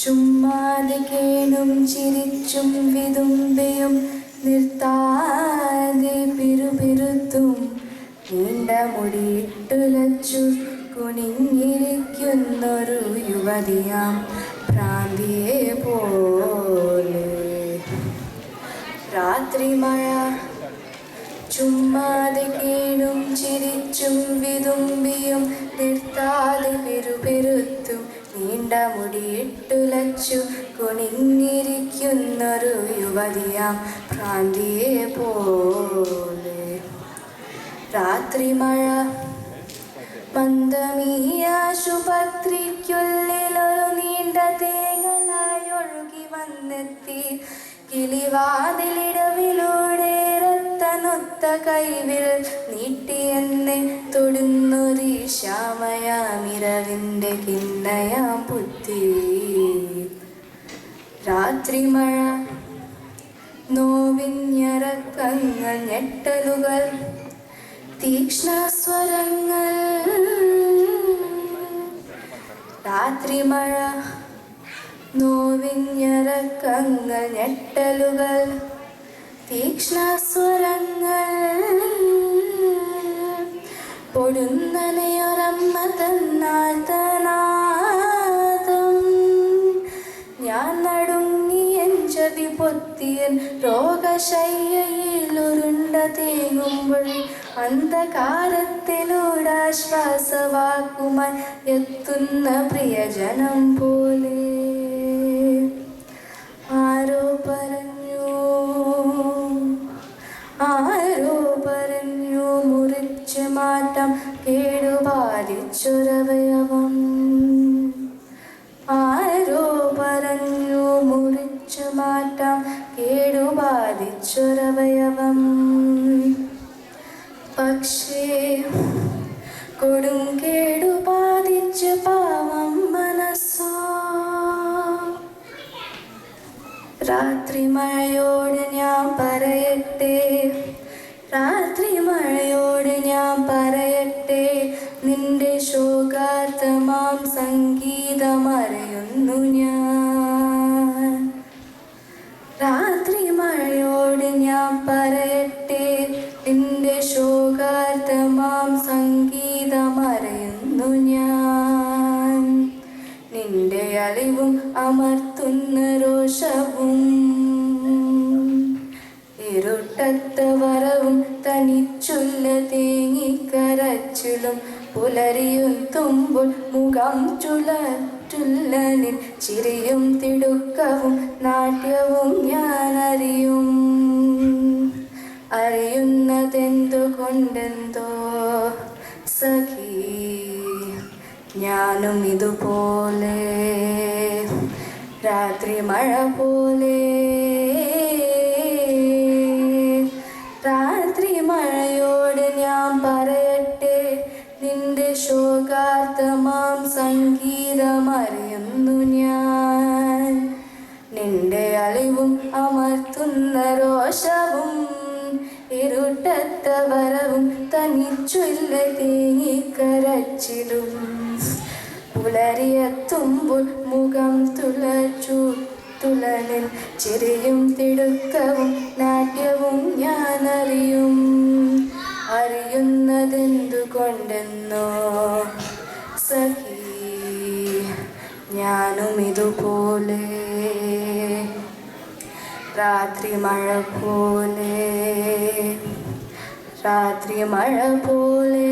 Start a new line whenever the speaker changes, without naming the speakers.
ചുമ്മാതെ കേണും ചിരിച്ചും വിതുമ്പിയും നിർത്താതെ പിറുപിറുത്തും നീണ്ട മുടിയിട്ടുലച്ചു കുനിഞ്ഞിരിക്കുന്നൊരു യുവതിയാം ഭ്രാന്തിയെ പോലെ. രാത്രി മഴ ചുമ്മാതെ കേണും ചിരിച്ചും വിതുമ്പിയും നിർത്താതെ പിറുപിറുത്തും നീണ്ട മുടിയിട്ടുലച്ചു കുനിഞ്ഞിരിക്കുന്നൊരു യുവതിയാം ഭ്രാന്തിയെ പോലെ. രാത്രി മഴ മന്ദമീയാശുപത്രിക്കുള്ളിലൊരു നീണ്ട തേങ്ങലായി ഒഴുകി വന്നെത്തി. കിളിവാതിലിടവിലൂടെ രത്തനൊത്ത കൈവിൽ നീട്ടി എന്നെ തൊടുന്നൊരു ശ്യാമയാമിരവിൻ്റെ കിന്നയാം പുത്തി. രാത്രി മഴ നോവിഞ്ഞരക്കങ്ങൾ ഞെട്ടലുകൾ തീക്ഷ്ണസ്വരങ്ങൾ. രാത്രി മഴ നോവിഞ്ഞരക്കങ്ങൾ ഞെട്ടലുകൾ തീക്ഷ്ണസ്വരങ്ങൾ. പൊടുന്നനെയൊരമ്മ തന്നാർത്തനാദം ഞാൻ നടുങ്ങിയൻ ചതി പൊത്തിയൻ രോഗശയ്യയിലുരുണ്ട തേങ്ങുമ്പോൾ അന്ധകാരത്തിലൂടാശ്വാസവാക്കുമായി എത്തുന്ന പ്രിയജനം പോലെ. ആരോ പറഞ്ഞു മുറിച്ച് മാറ്റം കേടുപാലിച്ചൊരവയവം. ആരോ പറഞ്ഞു മുറിച്ചു മാറ്റാം കേടുപാലിച്ചൊരവയവം. പക്ഷേ കൊടും കേടുപാലിച്ച് പാവം മനസ്സോ. രാത്രി മഴയോട് ഞാൻ പറയട്ടെ, രാത്രി മഴയോട് ഞാൻ പറയട്ടെ, നിന്റെ ശോകാർത്ഥമാം സംഗീതമറിയുന്നു ഞാൻ. രാത്രി മഴയോട് ഞാൻ പറയട്ടെ, നിന്റെ ശോകാർത്ഥമാം സംഗീതമറിയുന്നു ഞാൻ. നിന്റെ അലിവും അമർത്തുന്ന രോഷവും ഇരുട്ടത്ത വരവും തനിച്ചുള്ള തേങ്ങിക്കരച്ചിലും പുലരിയുത്തുമ്പോൾ മുഖം ചുളറ്റുള്ളനിൽ ചിരിയും തിടുക്കവും നാട്യവും ഞാൻ അറിയും. അറിയുന്നതെന്തുകൊണ്ടെന്തോ സഖി ഞാനും ഇതുപോലെ രാത്രി മഴ പോലെ. രാത്രി മഴയോട് ഞാൻ പറയട്ടെ, നിന്റെ ശോകാർത്ഥമാം സംഗീതമറിയുന്നു ഞാൻ. നിന്റെ അലിവും അമർത്തുന്ന രോഷവും ഇരുട്ടത്ത വരവും തനിച്ചുള്ള തേങ്ങിക്കരച്ചിലും പുലരിയെത്തുമ്പോൾ മുഖം തുളനിൽ ചിരിയും തിടുക്കവും നാട്യവും ഞാൻ അറിയും. അറിയുന്നതെന്തുകൊണ്ടെന്നോ സഖി ഞാനും ഇതുപോലെ രാത്രി മഴ പോലെ. രാത്രി മഴ പോലെ.